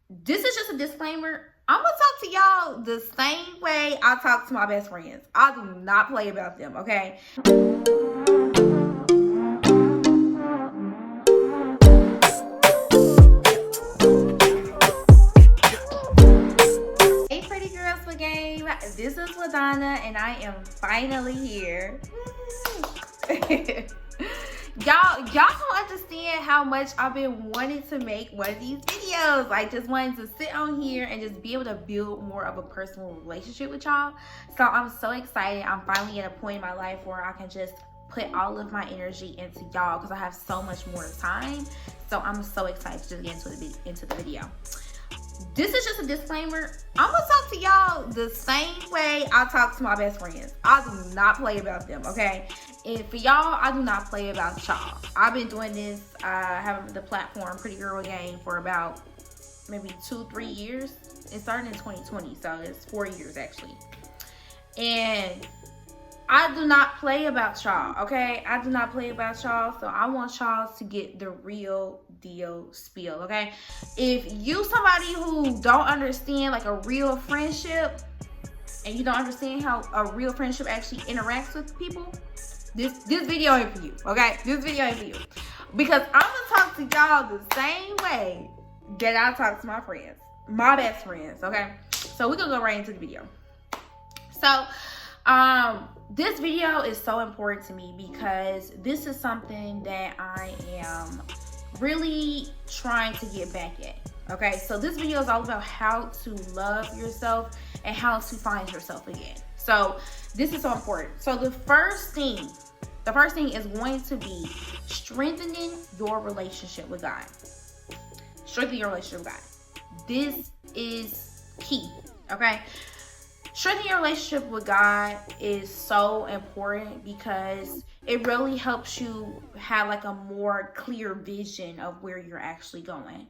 This is just a disclaimer. I'm gonna talk to y'all the same way I talk to my best friends. I do not play about them, okay? Hey, pretty girls with game. This is LaDonna, and I am finally here. Y'all don't understand how much I've been wanting to make one of these videos. Like, just wanting to sit on here and just be able to build more of a personal relationship with y'all. So I'm so excited. I'm finally at a point in my life where I can just put all of my energy into y'all because I have so much more time. So I'm so excited to just get into the video. This is just a disclaimer. I'm gonna talk to y'all the same way I talk to my best friends. I do not play about them, okay? And for y'all, I do not play about y'all. I've been doing this, having the platform Pretty Girl with Game for about maybe 2-3 years. It started in 2020, so it's 4 years actually. And I do not play about y'all, okay? I do not play about y'all, so I want y'all to get the real deal spiel, okay? If you somebody who don't understand like a real friendship, and you don't understand how a real friendship actually interacts with people, this video ain't for you, okay? This video ain't for you. Because I'm gonna talk to y'all the same way that I talk to my friends, my best friends, okay? So we're gonna go right into the video. So, this video is so important to me because this is something that I am really trying to get back at. Okay, so this video is all about how to love yourself and how to find yourself again. So this is so important. So the first thing is going to be strengthening your relationship with God. Strengthen your relationship with God. This is key. Okay. Strengthening your relationship with God is so important because it really helps you have like a more clear vision of where you're actually going.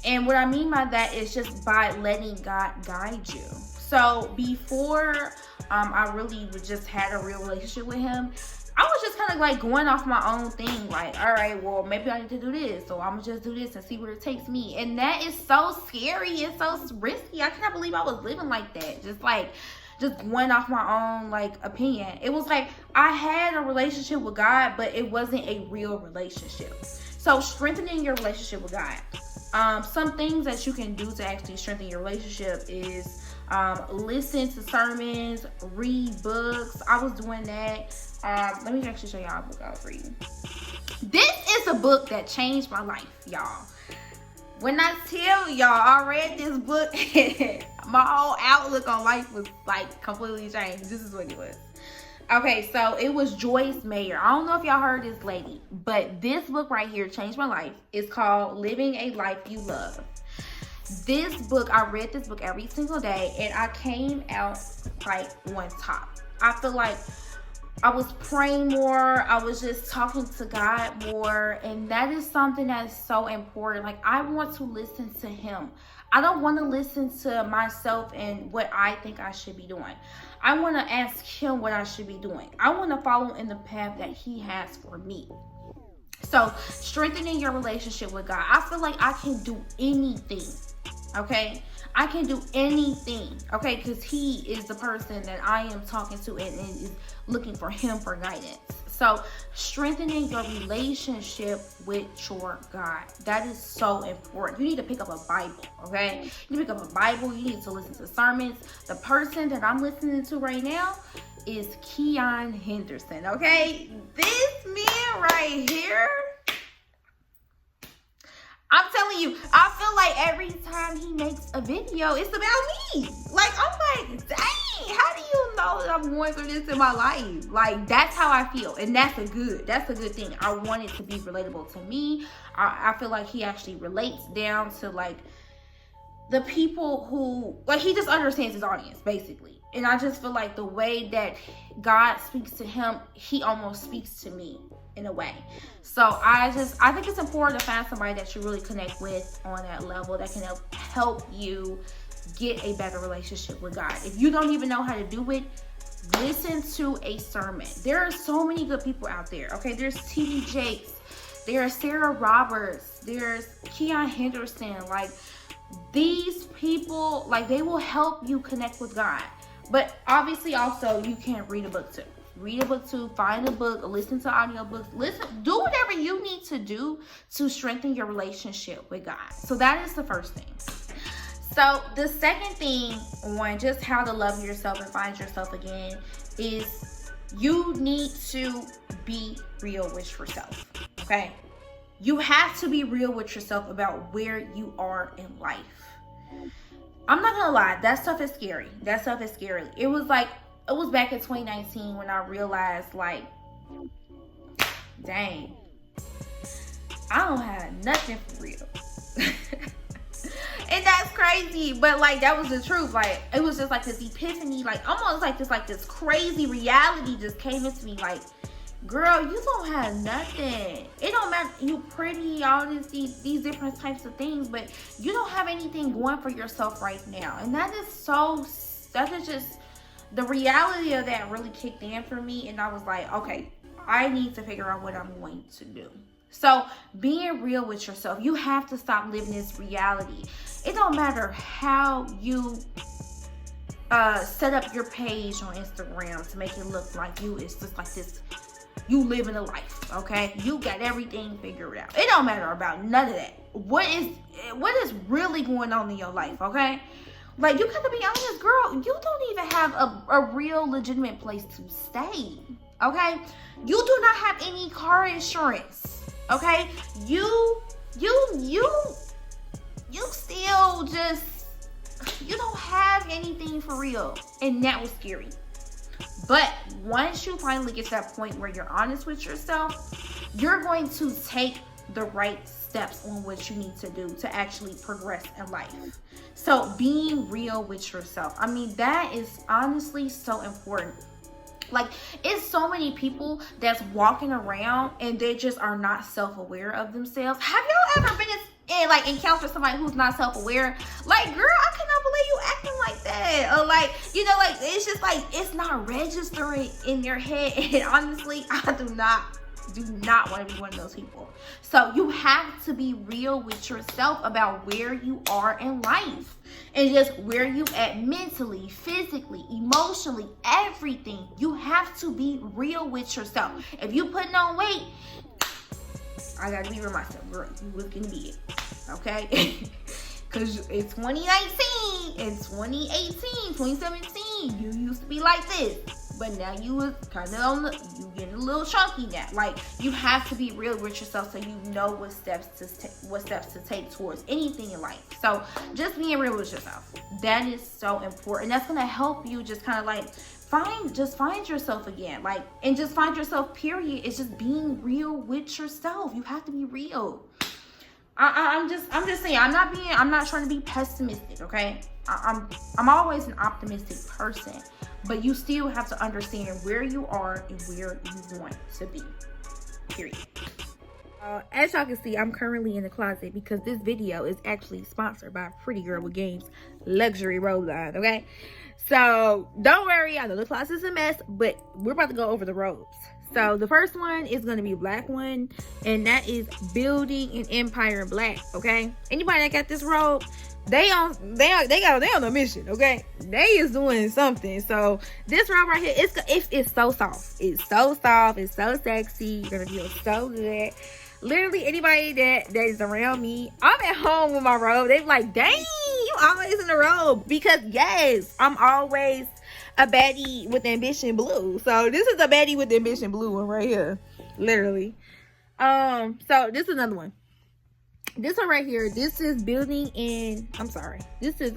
And what I mean by that is just by letting God guide you. So before I really just had a real relationship with him, I was just kind of like going off my own thing. Like, all right, well, maybe I need to do this. So I'm going to just do this and see where it takes me. And that is so scary. It's so risky. I cannot believe I was living like that. Just going off my own, like, opinion. It was like I had a relationship with God, but it wasn't a real relationship. So strengthening your relationship with God. Some things that you can do to actually strengthen your relationship is listen to sermons, read books. I was doing that. Let me actually show y'all a book I was reading. This is a book that changed my life, y'all. When I tell y'all I read this book, my whole outlook on life was like completely changed. This is what it was. Okay, so it was Joyce Meyer. I don't know if y'all heard this lady, but this book right here changed my life. It's called Living a Life You Love. This book, I read this book every single day, and I came out like on top. I feel like I was praying more. I was just talking to God more. And that is something that is so important. Like, I want to listen to him. I don't want to listen to myself and what I think I should be doing. I want to ask him what I should be doing. I want to follow in the path that he has for me. So, strengthening your relationship with God. I feel like I can do anything. Okay? I can do anything, okay, because he is the person that I am talking to and is looking for him for guidance. So strengthening your relationship with your God, that is so important. You need to pick up a Bible, okay? You need to pick up a Bible. You need to listen to sermons. The person that I'm listening to right now is Keon Henderson, okay? This man right here, I'm telling you, I feel like every time he makes a video, it's about me. Like, I'm like, dang, how do you know that I'm going through this in my life? Like, that's how I feel. And that's a good thing. I want it to be relatable to me. I feel like he actually relates down to, like, the people who, like, he just understands his audience, basically. And I just feel like the way that God speaks to him, he almost speaks to me in a way. So I think it's important to find somebody that you really connect with on that level that can help you get a better relationship with God. If you don't even know how to do it, listen to a sermon. There are so many good people out there. Okay, there's T.D. Jakes, there's Sarah Roberts, there's Keon Henderson. Like, these people, like, they will help you connect with God. But obviously also you can't read a book too. Read a book too, find a book, listen to audiobooks, do whatever you need to do to strengthen your relationship with God. So that is the first thing. So the second thing on just how to love yourself and find yourself again is you need to be real with yourself, okay? You have to be real with yourself about where you are in life. I'm not gonna lie, that stuff is scary. That stuff is scary. It was back in 2019 when I realized, like, dang, I don't have nothing for real. And that's crazy, but like, that was the truth. Like, it was just like this epiphany, like almost like this crazy reality just came into me. Like, girl, you don't have nothing. It don't matter, you pretty, all these different types of things, but you don't have anything going for yourself right now. And that is just, the reality of that really kicked in for me. And I was like, okay, I need to figure out what I'm going to do. So being real with yourself, you have to stop living this reality. It don't matter how you set up your page on Instagram to make it look like you is just like this, you living a life, okay? You got everything figured out. It don't matter about none of that. What is really going on in your life, okay? Like, you gotta be honest, girl, you don't even have a real legitimate place to stay, okay? You do not have any car insurance, okay? You still just, you don't have anything for real. And that was scary. But once you finally get to that point where you're honest with yourself, you're going to take the right steps on what you need to do to actually progress in life. So being real with yourself, I mean, that is honestly so important. Like, it's so many people that's walking around and they just are not self-aware of themselves. Have y'all ever been encountered somebody who's not self-aware? Like, girl, I cannot believe you acting like that. Or like, you know, like, it's just like, it's not registering in your head. And honestly, I do not want to be one of those people. So you have to be real with yourself about where you are in life and just where you at mentally, physically, emotionally, everything. You have to be real with yourself. If you putting on weight, I gotta be real with myself, girl, you was gonna be it, okay? Because in 2019, in 2018, 2017, you used to be like this. But now you was kind of you getting a little chunky now. Like, you have to be real with yourself so you know what steps to take towards anything in life. So just being real with yourself, that is so important. That's gonna help you just kind of like find yourself again. Like, and just find yourself, period. It's just being real with yourself. You have to be real. I'm just saying, I'm not trying to be pessimistic, okay? I'm always an optimistic person, but you still have to understand where you are and where you want to be, period. As y'all can see, I'm currently in the closet because this video is actually sponsored by Pretty Girl with Game's luxury robe line, okay? So don't worry, I know the closet is a mess, but we're about to go over the robes. So the first one is going to be black one, and that is Building an Empire in Black, okay? Anybody that got this robe, they on a mission, okay? They is doing something. So this robe right here, it's so soft. It's so soft. It's so sexy. You're gonna feel so good. Literally anybody that is around me, I'm at home with my robe. They be like, dang, you always in the robe. Because yes, I'm always a baddie with ambition blue. So this is a baddie with ambition blue one right here, literally. So this is another one. This one right here, this is This is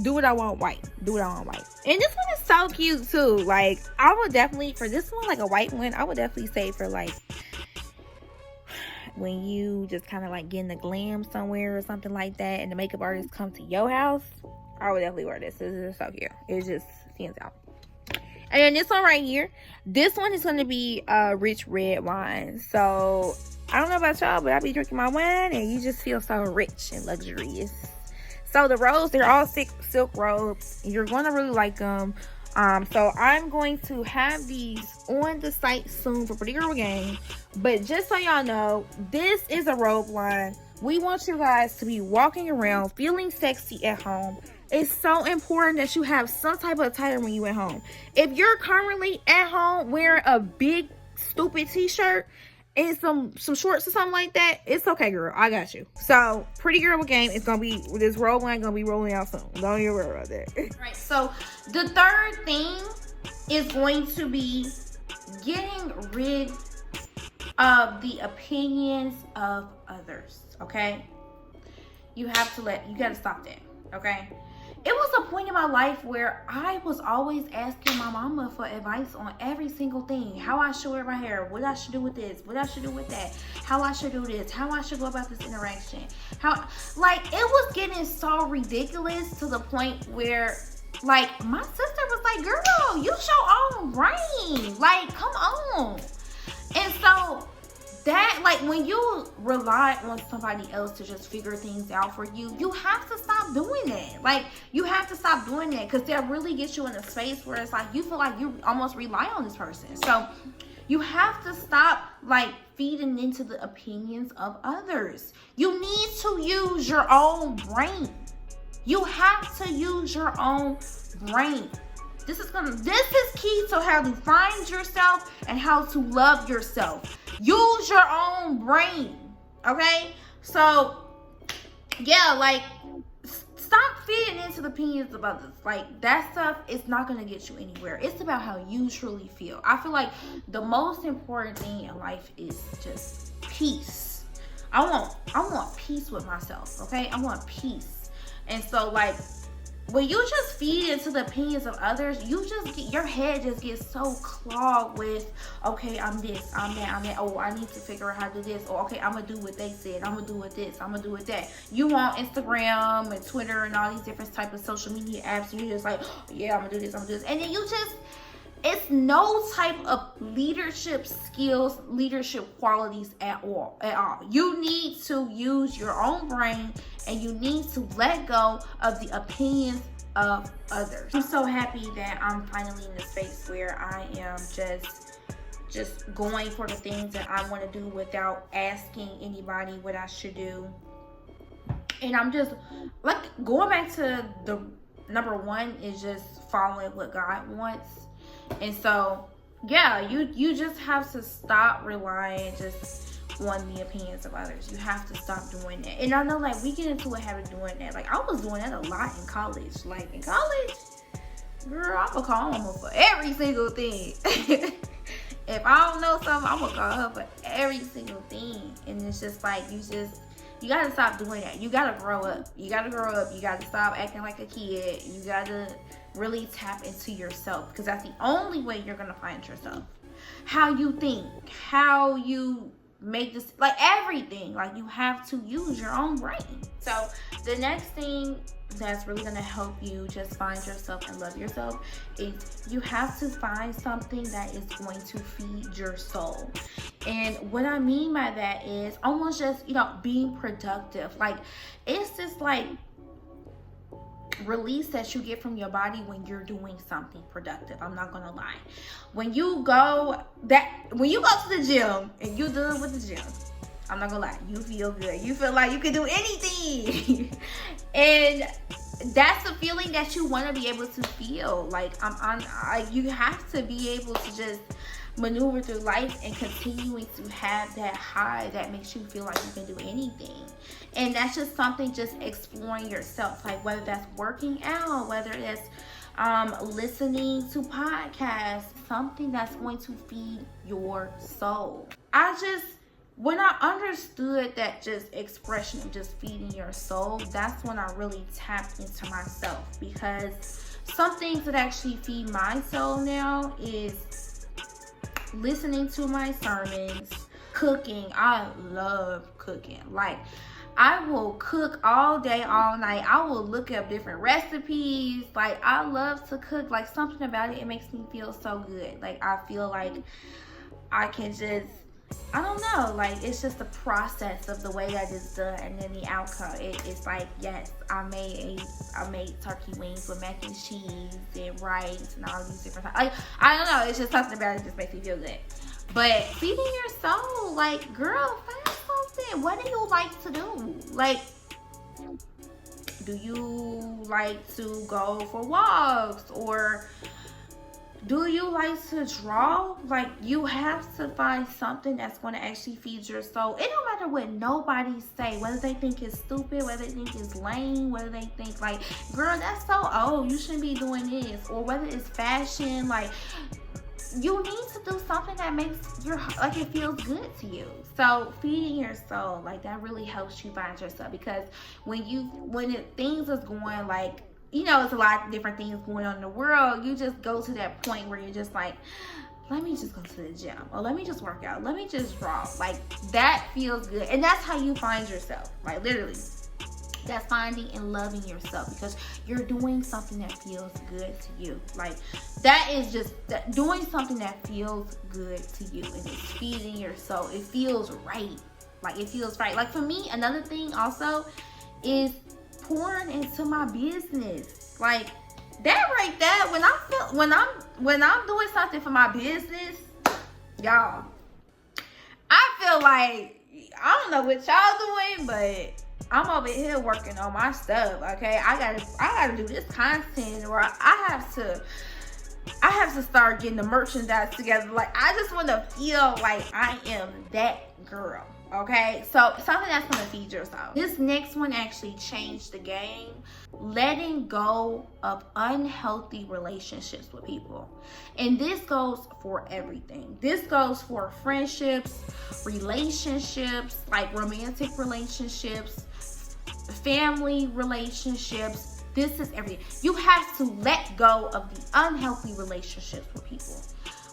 Do What I Want White. Do What I Want White. And this one is so cute too. Like, I would definitely, for this one, like a white one, I would definitely say for like when you just kind of like getting the glam somewhere or something like that, and the makeup artist come to your house, I would definitely wear this. This is so cute. It just stands out. And then this one right here, this one is going to be rich red wine. So I don't know about y'all, but I be drinking my wine and you just feel so rich and luxurious. So the robes, they're all silk robes. You're going to really like them. So I'm going to have these on the site soon for Pretty Girl Game. But just so y'all know, this is a robe line We want you guys to be walking around feeling sexy at home. It's so important that you have some type of attire when you at home. If you're currently at home wearing a big stupid t-shirt and some shorts or something like that, it's okay, girl. I got you. So Pretty Girl with Game is gonna be, this role line gonna be rolling out soon. Don't even worry about that. Right. So the third thing is going to be getting rid of the opinions of others. Okay, you gotta stop that. Okay, it was a point in my life where I was always asking my mama for advice on every single thing. How I should wear my hair, what I should do with this, what I should do with that, how I should do this, how I should go about this interaction. Like, it was getting so ridiculous to the point where, like, my sister was like, girl, use your own brain. Like, come on. And so that, like, when you rely on somebody else to just figure things out for you, you have to stop doing that. Like, you have to stop doing that, because that really gets you in a space where it's like you feel like you almost rely on this person. So you have to stop, like, feeding into the opinions of others. You need to use your own brain. You have to use your own brain. This is key to how to find yourself and how to love yourself. Use your own brain. Okay? So, yeah, like, stop feeding into the opinions of others. Like, that stuff is not going to get you anywhere. It's about how you truly feel. I feel like the most important thing in life is just peace. I want peace with myself, okay? I want peace. And so, like, when you just feed into the opinions of others, your head just gets so clogged with, okay, I'm this, I'm that. Oh, I need to figure out how to do this. Or, okay, I'm going to do what they said. I'm going to do what this. I'm going to do what that. You on Instagram and Twitter and all these different types of social media apps, and you're just like, oh, yeah, I'm going to do this, I'm going to do this. And then it's no type of leadership skills, leadership qualities at all. You need to use your own brain, and you need to let go of the opinions of others. I'm so happy that I'm finally in a space where I am just going for the things that I want to do without asking anybody what I should do. And I'm just, like, going back to the number one is just following what God wants. And so, yeah, you just have to stop relying just on the opinions of others. You have to stop doing that. And I know, like, we get into a habit of doing that. Like, I was doing that a lot in college. Like, in college, girl, I'm gonna call mama for every single thing. If I don't know something, I'm gonna call her for every single thing. And it's just like, you gotta stop doing that. You gotta grow up. You gotta stop acting like a kid. You gotta really tap into yourself, because that's the only way you're gonna find yourself. How you think, how you make this, like, everything. Like, you have to use your own brain. So the next thing that's really gonna help you just find yourself and love yourself is you have to find something that is going to feed your soul. And what I mean by that is almost just, being productive. Like, it's just like release that you get from your body when you're doing something productive. I'm not gonna lie. When you go to the gym and you're done with the gym, I'm not gonna lie, you feel good. You feel like you can do anything. And that's the feeling that you want to be able to feel. Like, you have to be able to just maneuver through life and continuing to have that high that makes you feel like you can do anything. And that's just something, just exploring yourself, like whether that's working out, whether that's listening to podcasts, something that's going to feed your soul. When I understood that just expression of just feeding your soul, that's when I really tapped into myself, because some things that actually feed my soul now is listening to my sermons, cooking. I love cooking. Like, I will cook all day, all night. I will look up different recipes. Like, I love to cook. Like, something about it makes me feel so good. Like, I feel like I can just, I don't know, like, it's just the process of the way that it's done, and then the outcome. It's like, yes, I made turkey wings with mac and cheese and rice and all these different, like, I don't know, it's just something about it just makes me feel good. But feeding your soul, like, girl, find something. What do you like to do? Like, do you like to go for walks, or do you like to draw? Like, you have to find something that's going to actually feed your soul. It don't matter what nobody say, whether they think it's stupid, whether they think it's lame, whether they think like, girl, that's so old, you shouldn't be doing this, or whether it's fashion. Like, you need to do something that makes your, like, it feels good to you. So feeding your soul, like, that really helps you find yourself, because when things is going, like, you know, it's a lot of different things going on in the world, you just go to that point where you're just like, let me just go to the gym, or let me just work out, let me just draw. Like, that feels good. And that's how you find yourself. Like, literally, that's finding and loving yourself, because you're doing something that feels good to you. Like, that is just doing something that feels good to you, and it's feeding your soul. It feels right. Like, it feels right. Like, for me, another thing also is pouring into my business. Like, that right there, when I'm doing something for my business, y'all, I feel like, I don't know what y'all doing, but I'm over here working on my stuff. Okay, I gotta do this content, or I have to start getting the merchandise together. Like, I just want to feel like I am that girl. Okay, so something that's gonna feed yourself. This next one actually changed the game. Letting go of unhealthy relationships with people. And this goes for everything. This goes for friendships, relationships, like romantic relationships, family relationships. This is everything. You have to let go of the unhealthy relationships with people.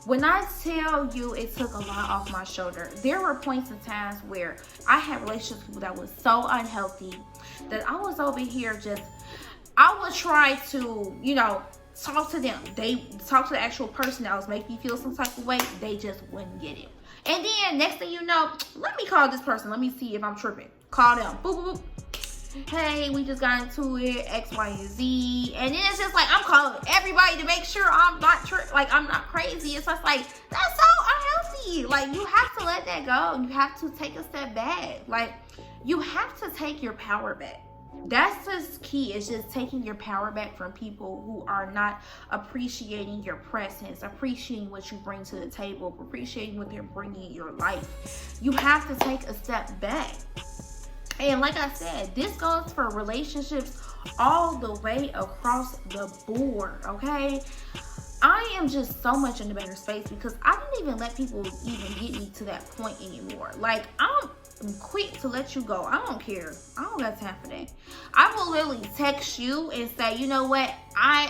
When I tell you it took a lot off my shoulder, there were points in times where I had relationships with people that was so unhealthy that I was over here just, I would try to, you know, talk to them. They talk to the actual person that was making me feel some type of way. They just wouldn't get it. And then next thing you know, let me call this person. Let me see if I'm tripping. Call them. Boop, boop, boop. Hey, we just got into it, X, Y, and Z. And then it's just like, I'm calling everybody to make sure I'm not I'm not crazy. It's just like, that's so unhealthy. Like, you have to let that go. You have to take a step back. Like, you have to take your power back. That's just key. It's just taking your power back from people who are not appreciating your presence, appreciating what you bring to the table, appreciating what they're bringing in your life. You have to take a step back. And like I said, this goes for relationships all the way across the board, okay? I am just so much in a better space because I don't even let people even get me to that point anymore. Like, I'm quick to let you go. I don't care. I don't got time for that. I will literally text you and say, you know what? I'm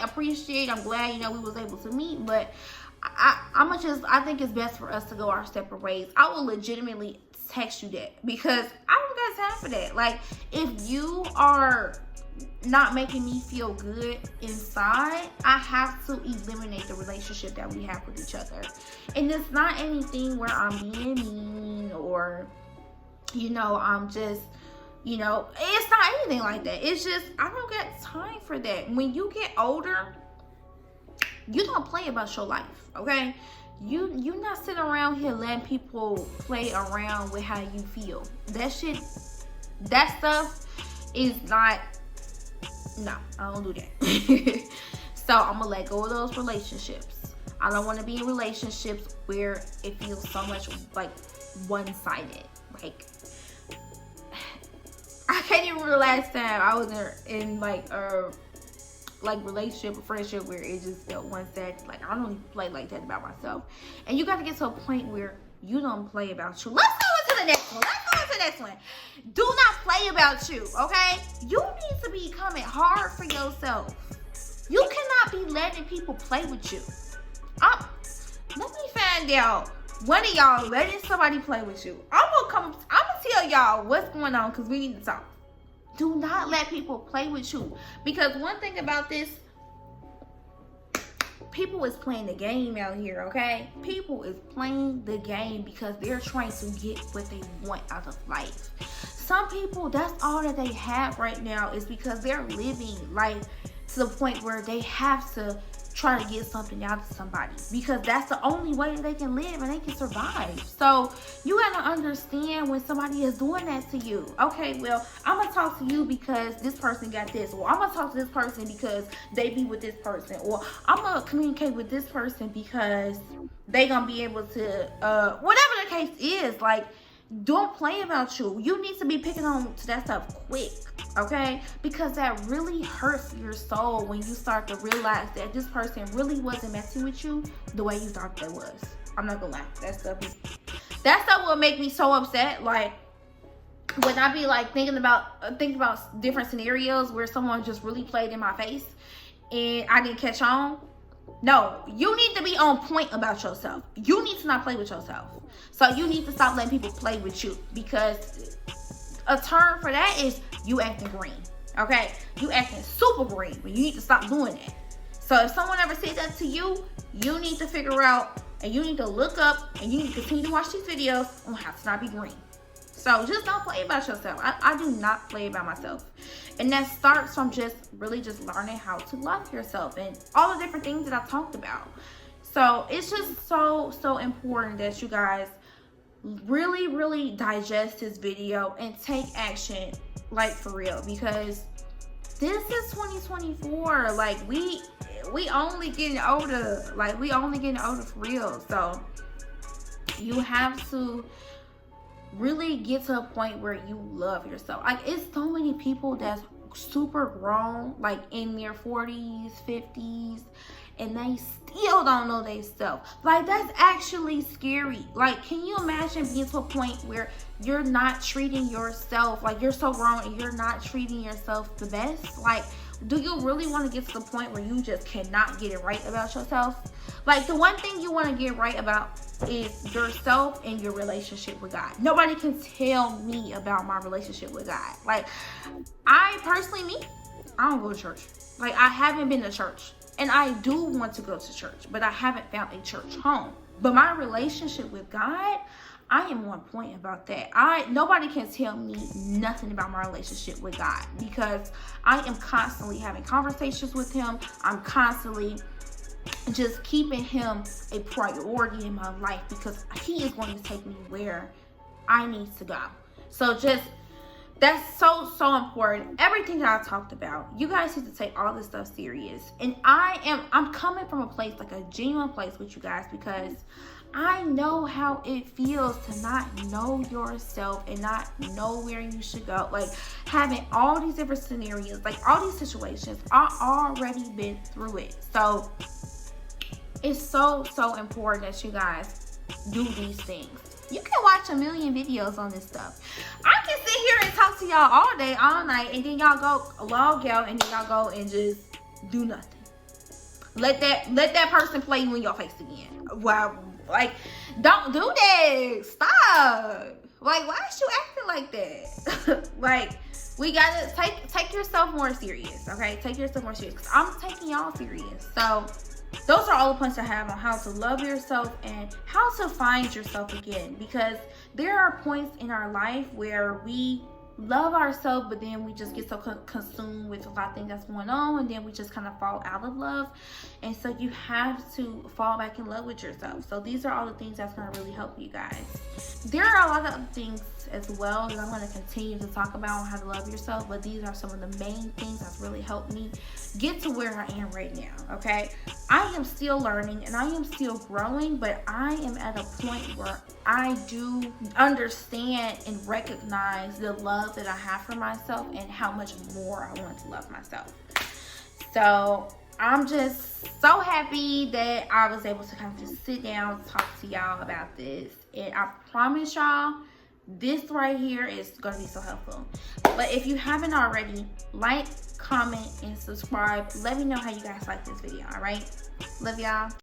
glad, you know, we was able to meet, but I think it's best for us to go our separate ways. I will legitimately text you that because I don't got time for that. Like, if you are not making me feel good inside, I have to eliminate the relationship that we have with each other. And it's not anything where I'm being mean or, you know, I'm just, you know, it's not anything like that. It's just, I don't got time for that. When you get older, you don't play about your life, okay? You not sitting around here letting people play around with how you feel. That stuff is not, no, I don't do that. So I'm gonna let go of those relationships. I don't want to be in relationships where it feels so much like one-sided. Like, I can't even remember the last time I was in like a relationship or friendship where it just felt one-sided. Like, I don't even play like that about myself. And you got to get to a point where you don't play about you. Let's go into the next one. Do not play about you, okay? You need to be coming hard for yourself. You cannot be letting people play with you. Let me find out one of y'all letting somebody play with you. I'm gonna tell y'all what's going on because we need to talk. Do not let people play with you. Because one thing about this, people is playing the game out here, okay? People is playing the game because they're trying to get what they want out of life. Some people, that's all that they have right now is because they're living like to the point where they have to try to get something out of somebody, because that's the only way that they can live and they can survive. So you gotta understand when somebody is doing that to you. Okay, well, I'm gonna talk to you because this person got this, or I'm gonna talk to this person because they be with this person, or I'm gonna communicate with this person because they gonna be able to whatever the case is. Like, don't play about you. You need to be picking on to that stuff quick, okay? Because that really hurts your soul when you start to realize that this person really wasn't messing with you the way you thought they was. I'm not gonna lie. That stuff will make me so upset. Like, when I be like thinking about different scenarios where someone just really played in my face and I didn't catch on. No, you need to be on point about yourself. You need to not play with yourself. So you need to stop letting people play with you, because a term for that is you acting green. Okay? You acting super green, but you need to stop doing that. So if someone ever says that to you, you need to figure out, and you need to look up, and you need to continue to watch these videos on how to not be green. So just don't play about yourself. I do not play about myself. And that starts from just learning how to love yourself and all the different things that I talked about. So it's just so important that you guys really digest this video and take action, like, for real, because this is 2024. Like, we only getting older. Like, we only getting older for real. So you have to really get to a point where you love yourself. Like, it's so many people that's super grown, like in their 40s, 50s, and they still don't know they self. Like, that's actually scary. Like, can you imagine being to a point where you're not treating yourself, like, you're so grown and you're not treating yourself the best? Like, do you really want to get to the point where you just cannot get it right about yourself? Like, the one thing you want to get right about is yourself and your relationship with God. Nobody can tell me about my relationship with God. Like, I personally, I don't go to church. Like, I haven't been to church. And I do want to go to church, but I haven't found a church home. But my relationship with God, I am on point about that. Nobody can tell me nothing about my relationship with God, because I am constantly having conversations with him. I'm constantly just keeping him a priority in my life, because he is going to take me where I need to go. So that's so important. Everything that I talked about, you guys need to take all this stuff serious. And I'm coming from a place, like a genuine place with you guys, because I know how it feels to not know yourself and not know where you should go. Like, having all these different scenarios, like all these situations, I already been through it. So it's so important that you guys do these things. You can watch a million videos on this stuff. I can sit here and talk to y'all all day, all night, and then y'all go log out, and then y'all go and just do nothing. Let that person play you in your face again. Wow, like, don't do that. Stop. Like, why is you acting like that? Like, we gotta take yourself more serious, okay? Take yourself more serious, because I'm taking y'all serious. So those are all the points I have on how to love yourself and how to find yourself again. Because there are points in our life where we love ourselves, but then we just get so consumed with a lot of things that's going on, and then we just kind of fall out of love. And so you have to fall back in love with yourself. So these are all the things that's going to really help you guys. There are a lot of other things as well that I'm going to continue to talk about on how to love yourself, but these are some of the main things that's really helped me get to where I am right now. Okay, I am still learning and I am still growing, but I am at a point where I do understand and recognize the love that I have for myself and how much more I want to love myself. So I'm just so happy that I was able to kind of just sit down and talk to y'all about this. And I promise y'all, this right here is going to be so helpful. But if you haven't already, like, comment, and subscribe. Let me know how you guys like this video, all right? Love y'all.